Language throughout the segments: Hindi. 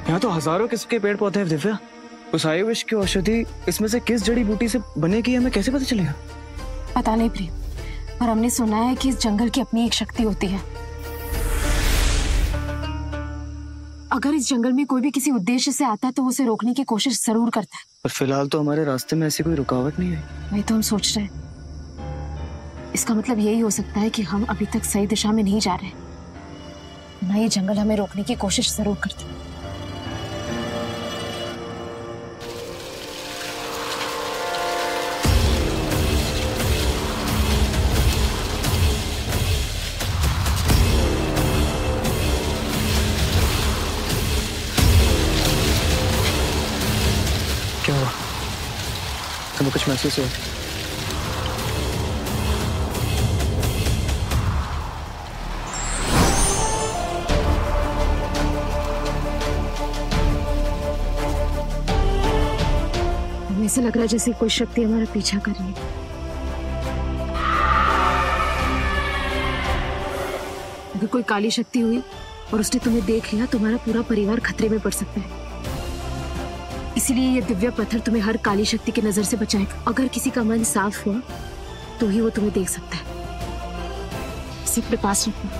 यहाँ तो हजारों किस्म के पेड़ पौधे हैं दिव्या। उस आयुर्वेश की औषधि इसमें से किस जड़ी बूटी से बनेगी हमें कैसे पता चलेगा? पता नहीं प्रिय, पर हमने सुना है कि इस जंगल की अपनी एक शक्ति होती है। अगर इस जंगल में कोई भी किसी उद्देश्य से आता है तो उसे रोकने की कोशिश जरूर करता है। पर फिलहाल तो हमारे रास्ते में ऐसी कोई रुकावट नहीं है। वही तो हम सोच रहे हैं। इसका मतलब यही हो सकता है कि हम अभी तक सही दिशा में नहीं जा रहे, ना ये जंगल हमें रोकने की कोशिश जरूर करता है। क्या हुआ? तुम्हें कुछ महसूस हुआ? हमें ऐसा लग रहा है जैसे कोई शक्ति हमारा पीछा कर रही है। अगर कोई काली शक्ति हुई और उसने तुम्हें देख लिया तो हमारा पूरा परिवार खतरे में पड़ सकता है। इसीलिए ये दिव्य पत्थर तुम्हें हर काली शक्ति की नजर से बचाएगा। अगर किसी का मन साफ हुआ तो ही वो तुम्हें देख सकता है। इसे अपने पास रखना।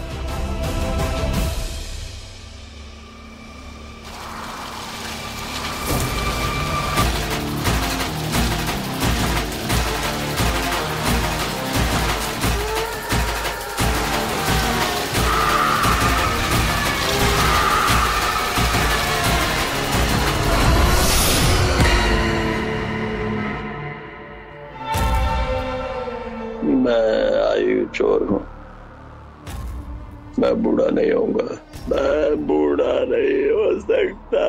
मैं आयु चोर हूं, मैं बूढ़ा नहीं होऊंगा, मैं बूढ़ा नहीं हो सकता।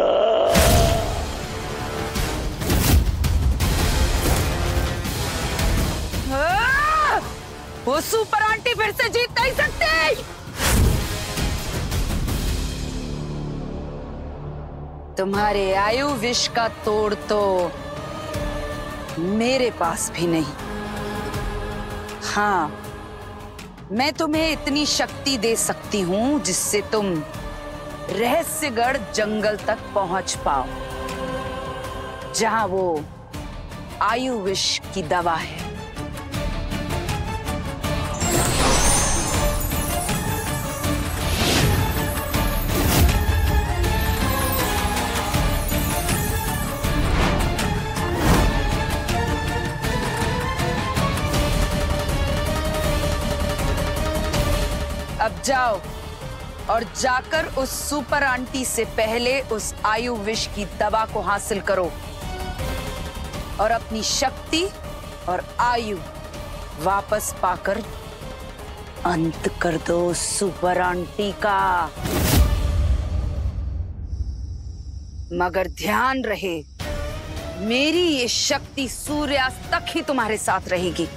वो सुपर आंटी फिर से जीत नहीं सकती। तुम्हारे आयु विष का तोड़ तो मेरे पास भी नहीं। हाँ, मैं तुम्हें इतनी शक्ति दे सकती हूं जिससे तुम रहस्यगढ़ जंगल तक पहुंच पाओ, जहां वो आयु विष की दवा है। अब जाओ और जाकर उस सुपर आंटी से पहले उस आयु विष की दवा को हासिल करो और अपनी शक्ति और आयु वापस पाकर अंत कर दो सुपर आंटी का। मगर ध्यान रहे, मेरी ये शक्ति सूर्यास्त तक ही तुम्हारे साथ रहेगी।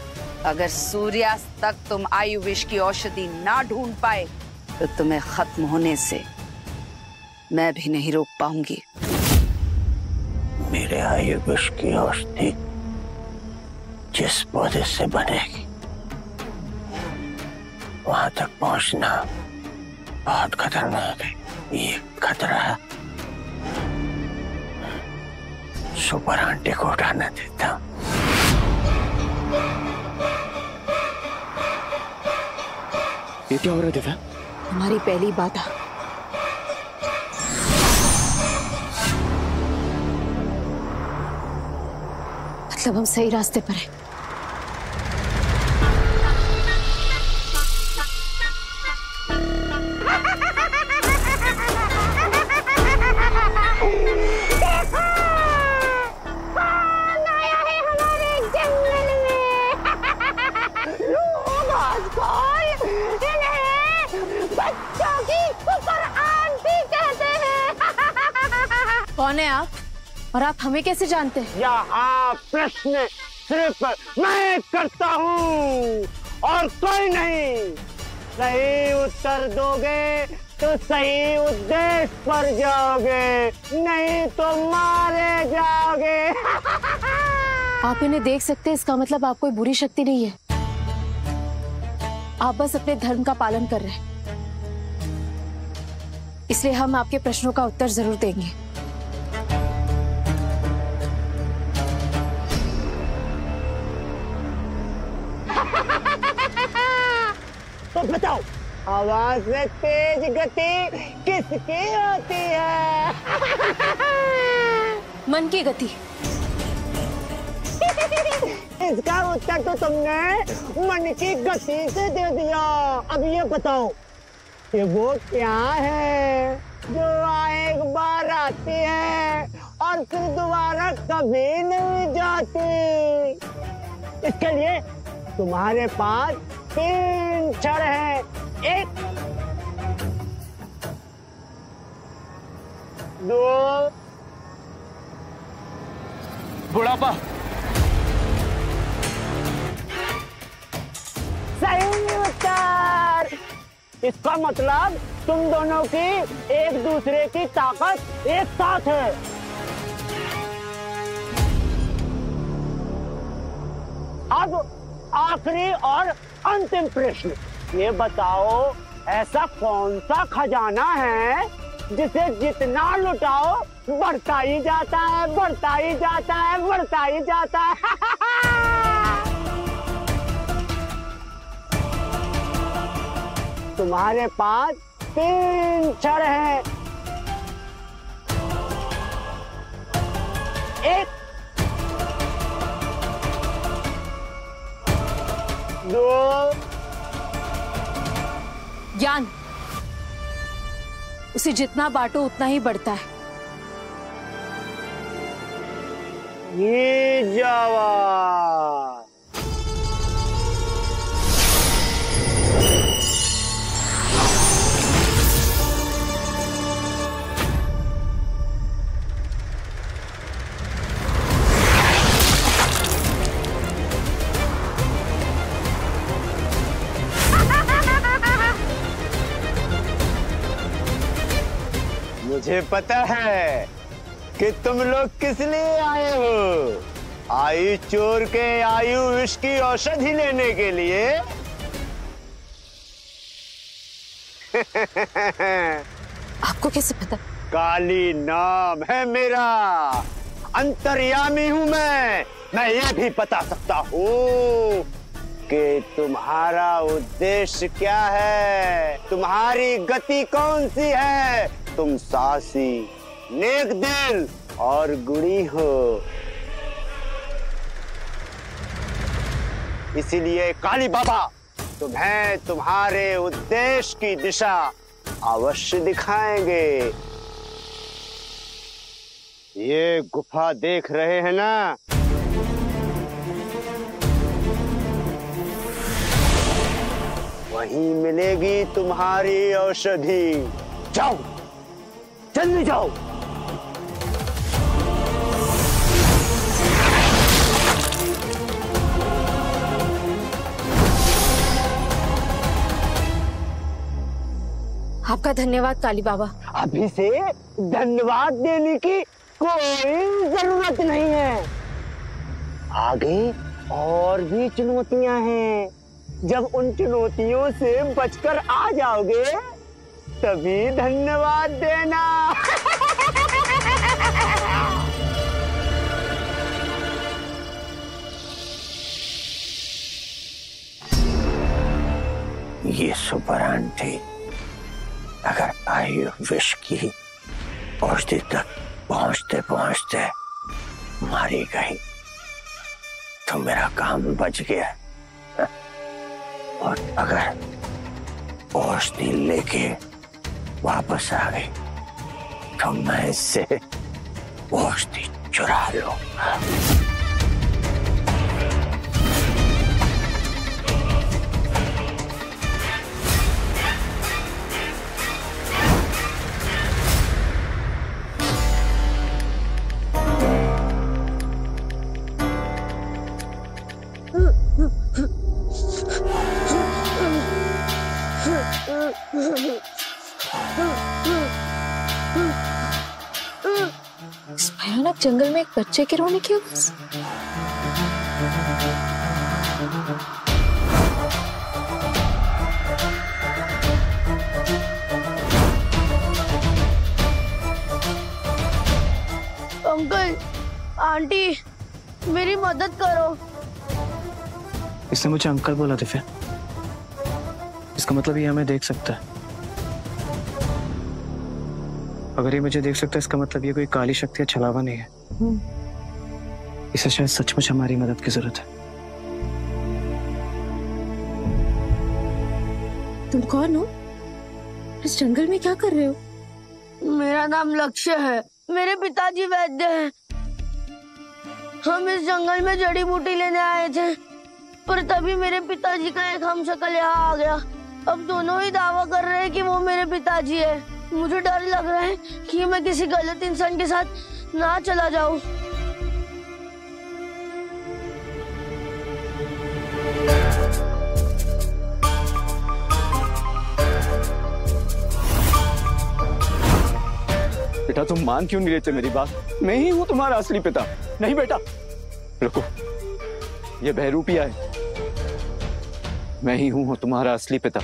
अगर सूर्यास्त तक तुम आयु विष की औषधि ना ढूंढ पाए तो तुम्हें खत्म होने से मैं भी नहीं रोक पाऊंगी। मेरे आयु विष की औषधि जिस पौधे से बनेगी वहां तक पहुंचना बहुत खतरनाक है। ये खतरा सुपर आंटी को उठाना देता। ये क्या हो रहा है दिव्या? हमारी पहली बाधा। मतलब हम सही रास्ते पर हैं। कौन है आप और आप हमें कैसे जानते हैं? यहाँ प्रश्न सिर्फ मैं करता हूँ और कोई नहीं। सही उत्तर दोगे तो सही उद्देश्य पर जाओगे, नहीं तो मारे जाओगे। आप इन्हें देख सकते हैं, इसका मतलब आप कोई बुरी शक्ति नहीं है। आप बस अपने धर्म का पालन कर रहे हैं, इसलिए हम आपके प्रश्नों का उत्तर जरूर देंगे। तो बताओ, हवा से तेज गति किसकी होती है? मन की गति। इसका उत्तर तो तुमने मन की गति से दे दिया। अब ये बताओ कि वो क्या है जो एक बार आती है और फिर दोबारा कभी नहीं जाती? इसके लिए तुम्हारे पास 3 क्षण है। 1, 2। बुढ़ापा। सही उत्तर। इसका मतलब तुम दोनों की एक दूसरे की ताकत एक साथ है। अब आखिरी और अंतिम प्रश्न, ये बताओ ऐसा कौन सा खजाना है जिसे जितना लुटाओ बढ़ता ही जाता है, बढ़ता ही जाता है, बढ़ता ही जाता है? तुम्हारे पास 3 क्षण है। 1, 2। ज्ञान, उसे जितना बांटो उतना ही बढ़ता है। ये जवाब। मुझे पता है कि तुम लोग किस लिए आए हो। आयु चोर के आयु विष की औषधि लेने के लिए। आपको कैसे पता? काली नाम है मेरा, अंतर्यामी हूं मैं ये भी बता सकता हूँ कि तुम्हारा उद्देश्य क्या है, तुम्हारी गति कौन सी है। तुम साहसी, नेक दिल और गुणी हो, इसीलिए काली बाबा तुम्हें तुम्हारे उद्देश्य की दिशा अवश्य दिखाएंगे। ये गुफा देख रहे हैं ना, वहीं मिलेगी तुम्हारी औषधि। जाओ, जल्दी जाओ। आपका धन्यवाद काली बाबा। अभी से धन्यवाद देने की कोई जरूरत नहीं है। आगे और भी चुनौतियां हैं। जब उन चुनौतियों से बचकर आ जाओगे तभी धन्यवाद देना। ये सुपर आंटी अगर आयु विष की औषधि तक पहुंचते पहुंचते मारी गई तो मेरा काम बच गया, और अगर औषधि लेके वापस आ गई तो मैं इससे औषधि चुरा लूंगा। इस भयानक जंगल में एक बच्चे के रोने की आवाज। अंकल, आंटी, मेरी मदद करो। इसने मुझे अंकल बोला दिव्या। इसका मतलब ये हमें देख सकता है। अगर ये मुझे देख सकता है इसका मतलब ये कोई काली शक्ति या छलावा नहीं है। इसे शायद सचमुच हमारी मदद की जरूरत है। तुम कौन हो? इस जंगल में क्या कर रहे हो? मेरा नाम लक्ष्य है। मेरे पिताजी वैद्य हैं। हम इस जंगल में जड़ी बूटी लेने आए थे, पर तभी मेरे पिताजी का एक हमशक्ल यहाँ आ गया। अब दोनों ही दावा कर रहे हैं कि वो मेरे पिताजी है। मुझे डर लग रहा है कि मैं किसी गलत इंसान के साथ ना चला जाऊं। बेटा तुम मान क्यों नहीं लेते मेरी बात? मैं ही हूं तुम्हारा असली पिता। नहीं बेटा, रुको, ये बहरूपिया है। मैं ही हूं तुम्हारा असली पिता।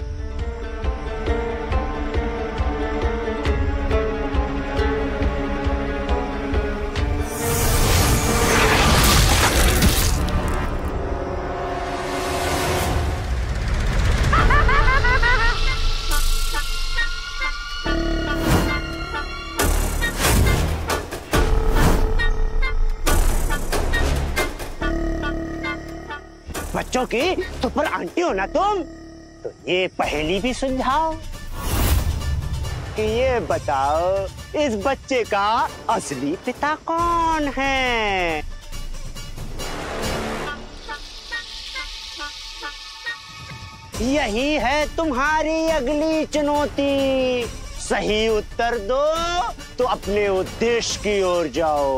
बच्चों की सुपर आंटी हो ना तुम, तो ये पहेली भी सुलझाओ कि ये बताओ इस बच्चे का असली पिता कौन है? यही है तुम्हारी अगली चुनौती। सही उत्तर दो तो अपने उद्देश्य की ओर जाओ,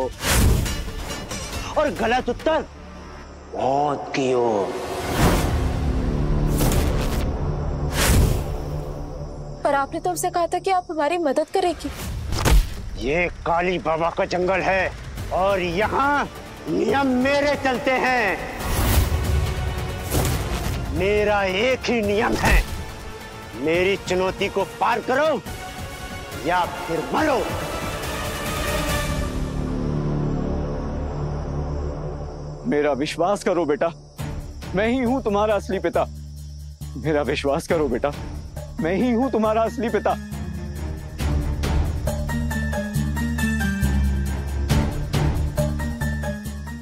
और गलत उत्तर मौत की ओर। पर आपने तो हमसे कहा था कि आप हमारी मदद करेंगी। ये काली बाबा का जंगल है और यहाँ नियम मेरे चलते हैं। मेरा एक ही नियम है, मेरी चुनौती को पार करो या फिर मरो। मेरा विश्वास करो बेटा, मैं ही हूं तुम्हारा असली पिता। मेरा विश्वास करो बेटा, मैं ही हूं तुम्हारा असली पिता।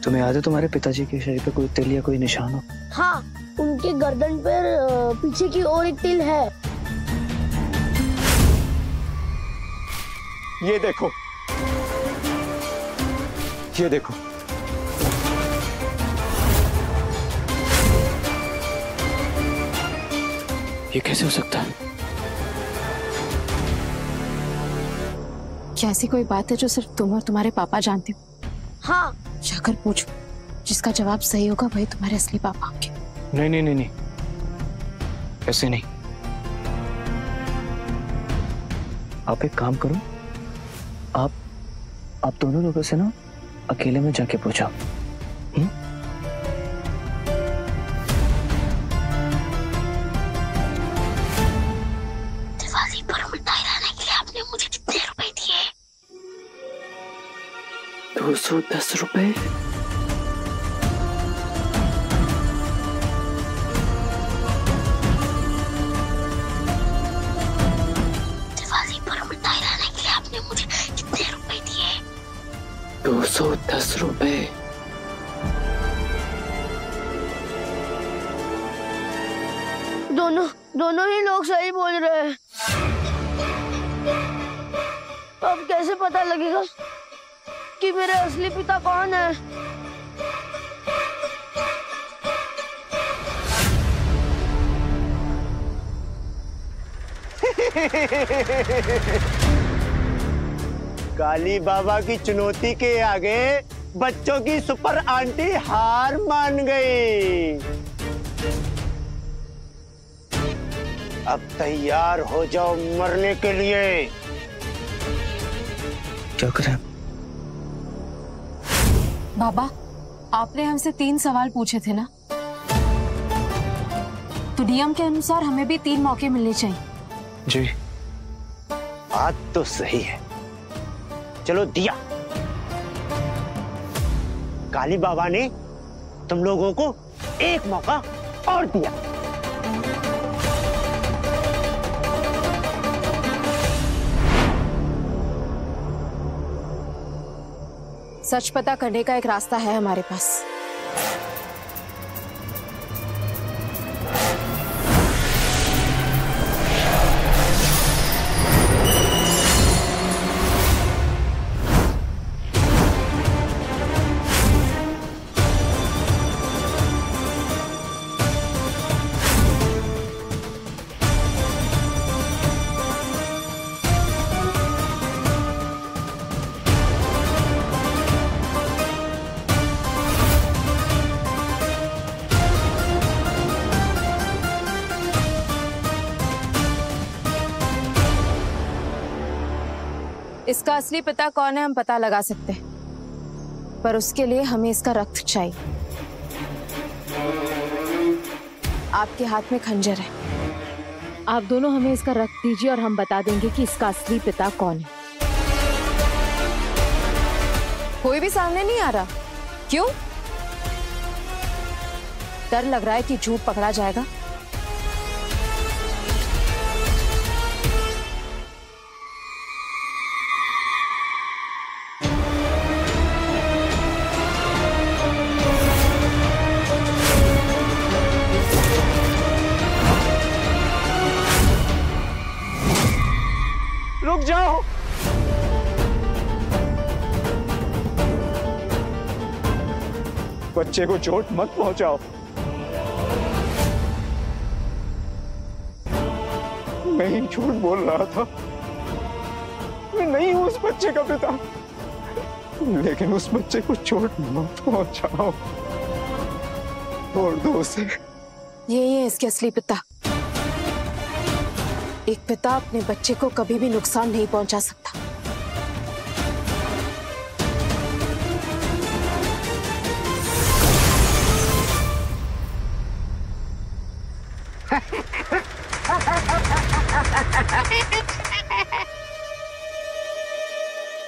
तुम्हें याद है तुम्हारे पिताजी के शरीर पे कोई तिल या कोई निशान हो? हाँ, उनके गर्दन पर पीछे की ओर एक तिल है। ये देखो, ये देखो। ये कैसे हो सकता है? क्या ऐसी कोई बात है जो सिर्फ तुम और तुम्हारे पापा जानते हो? हाँ, जाकर पूछो, जिसका जवाब सही होगा वही तुम्हारे असली पापा होंगे। नहीं नहीं नहीं नहीं, ऐसे नहीं। आप एक काम करो, आप दोनों लोगों से ना अकेले में जाके पूछो। दिवाली पर मिठाई लाने के लिए आपने मुझे कितने रुपए दिए? 210 रुपए। दिवाली पर मिठाई लाने के लिए आपने मुझे कितने रुपए दिए? 210 रुपए। दोनों ही लोग सही बोल रहे हैं। अब कैसे पता लगेगा कि मेरे असली पिता कौन है? काली बाबा की चुनौती के आगे बच्चों की सुपर आंटी हार मान गई। अब तैयार हो जाओ मरने के लिए। क्या करें? बाबा, आपने हमसे 3 सवाल पूछे थे ना, तो नियम के अनुसार हमें भी 3 मौके मिलने चाहिए। जी बात तो सही है। चलो दिया। काली बाबा ने तुम लोगों को एक मौका और दिया। सच पता करने का एक रास्ता है हमारे पास। इसका असली पिता कौन है हम पता लगा सकते हैं, पर उसके लिए हमें इसका रक्त चाहिए। आपके हाथ में खंजर है, आप दोनों हमें इसका रक्त दीजिए और हम बता देंगे कि इसका असली पिता कौन है। कोई भी सामने नहीं आ रहा, क्यों? डर लग रहा है कि झूठ पकड़ा जाएगा? रुक जाओ। बच्चे को चोट मत पहुंचाओ। मैं ही झूठ बोल रहा था, मैं नहीं हूं उस बच्चे का पिता, लेकिन उस बच्चे को चोट मत पहुंचाओ, छोड़ दो उसे। यही है इसके असली पिता। एक पिता अपने बच्चे को कभी भी नुकसान नहीं पहुंचा सकता।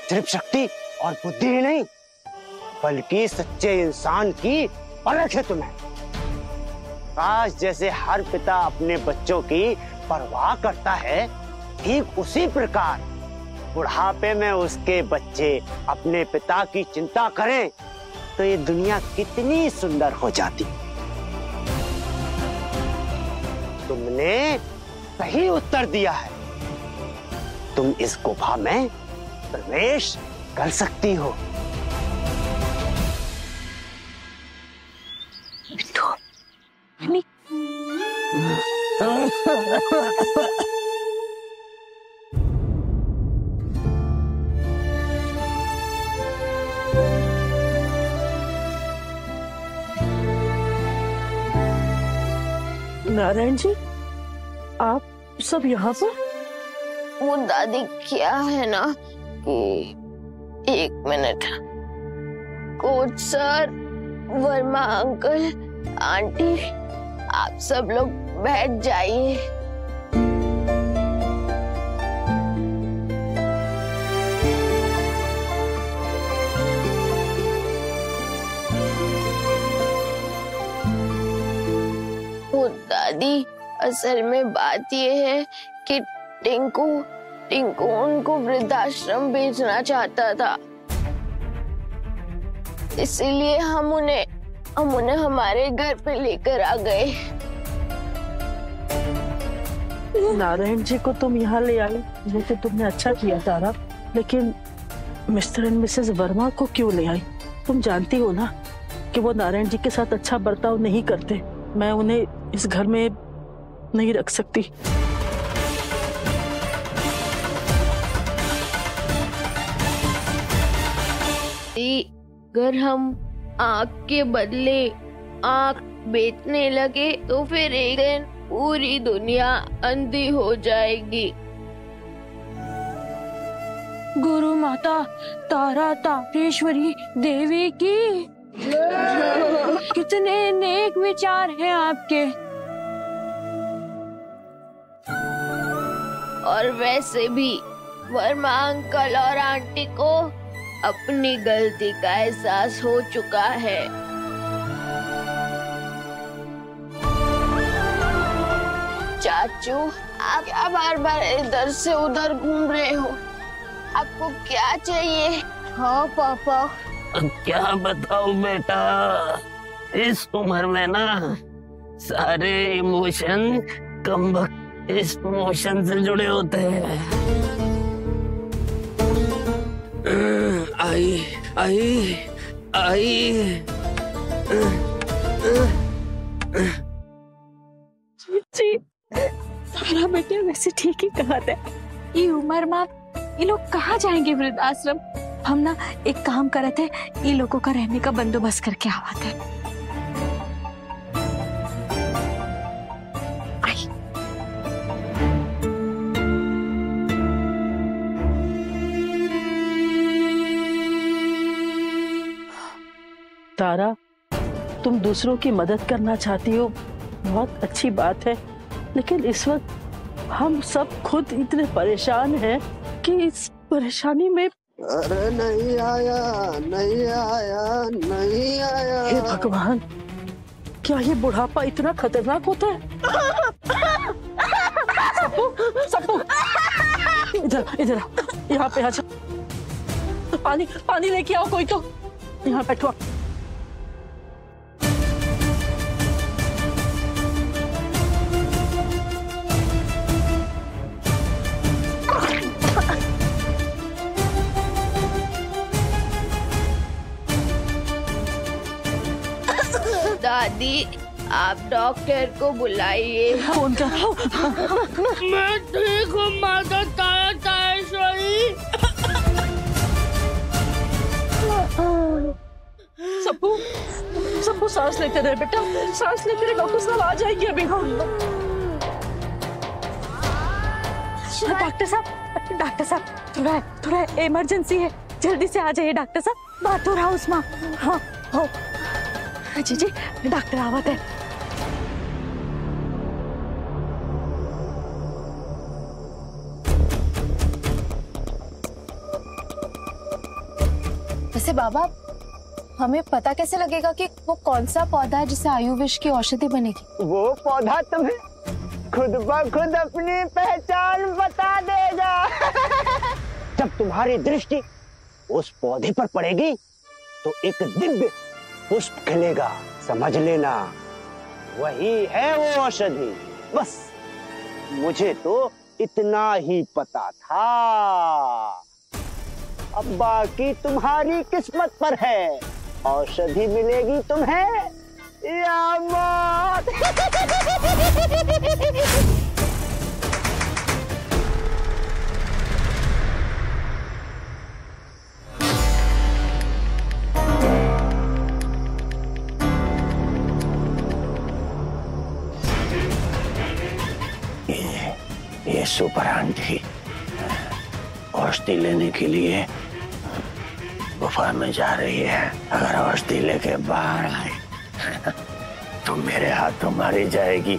सिर्फ शक्ति और बुद्धि ही नहीं, बल्कि सच्चे इंसान की परख है तुम्हें। काश जैसे हर पिता अपने बच्चों की परवाह करता है, ठीक उसी प्रकार बुढ़ापे में उसके बच्चे अपने पिता की चिंता करें तो ये दुनिया कितनी सुंदर हो जाती। तुमने सही उत्तर दिया है। तुम इस गुफा में प्रवेश कर सकती हो। नारायण जी, आप सब यहाँ पर? वो दादी क्या है ना कि 1 minute, coach sir, Verma uncle, aunty, आप सब लोग बैठ जाइए। वो दादी, असल में बात ये है कि टिंकू उनको वृद्धाश्रम भेजना चाहता था, इसीलिए हम उन्हें हमारे घर पे लेकर आ गए। नारायण जी को तुम यहाँ ले आई, ये तो तुमने अच्छा किया तारा, लेकिन मिस्टर एंड मिसेस वर्मा को क्यों ले आई? तुम जानती हो ना कि वो नारायण जी के साथ अच्छा बर्ताव नहीं करते। मैं उन्हें इस घर में नहीं रख सकती। अगर हम आँख के बदले आँख बेचने लगे तो फिर एक दिन पूरी दुनिया अंधी हो जाएगी। गुरु माता तारा तारेश्वरी देवी की कितने नेक विचार हैं आपके। और वैसे भी वर्मा अंकल और आंटी को अपनी गलती का एहसास हो चुका है। चाचू, आप क्या बार बार इधर से उधर घूम रहे हो? आपको क्या चाहिए? हाँ पापा, अब क्या बताऊं बेटा, इस उम्र में ना सारे इमोशन इस इमोशन से जुड़े होते हैं। आई जी तारा बेटे वैसे ठीक ही कहा था। ये उम्र में ये लोग कहाँ जाएंगे वृद्धाश्रम। हम ना एक काम करे थे, ये लोगों का रहने का बंदोबस्त करके आवा थे। तारा, तुम दूसरों की मदद करना चाहती हो, बहुत अच्छी बात है, लेकिन इस वक्त हम सब खुद इतने परेशान हैं कि इस परेशानी में। अरे नहीं आया, नहीं आया, नहीं आया। हे भगवान, क्या ये बुढ़ापा इतना खतरनाक होता है? सप्पू, इधर यहाँ पे आजा। पानी लेके आओ कोई तो। यहाँ बैठो। दादी, आप डॉक्टर को बुलाइए। फोन कर। मैं ठीक हूँ माता तारेश्वरी। सप्पू सांस लेते रहे बेटा, सांस लेते रहे। डॉक्टर साहब आ जाएंगे अभी। डॉक्टर साहब थोड़ा इमरजेंसी है, जल्दी से आ जाइए डॉक्टर साहब। बात हो रहा उसमें। हाँ हो जी डॉक्टर आवत है। वैसे बाबा, हमें पता कैसे लगेगा कि वो कौन सा पौधा है जिससे आयु विष की औषधि बनेगी? वो पौधा तुम्हें खुद ब खुद अपनी पहचान बता देगा। जब तुम्हारी दृष्टि उस पौधे पर पड़ेगी तो एक दिव्य पुष्प खिलेगा, समझ लेना, वही है वो औषधि। बस मुझे तो इतना ही पता था, अब बाकी तुम्हारी किस्मत पर है। औषधि मिलेगी तुम्हें या मौत। ये सुपर आंटी औषधि लेने के लिए गुफा में जा रही है। अगर औषधि लेके बाहर आए तो मेरे हाथों मारी जाएगी।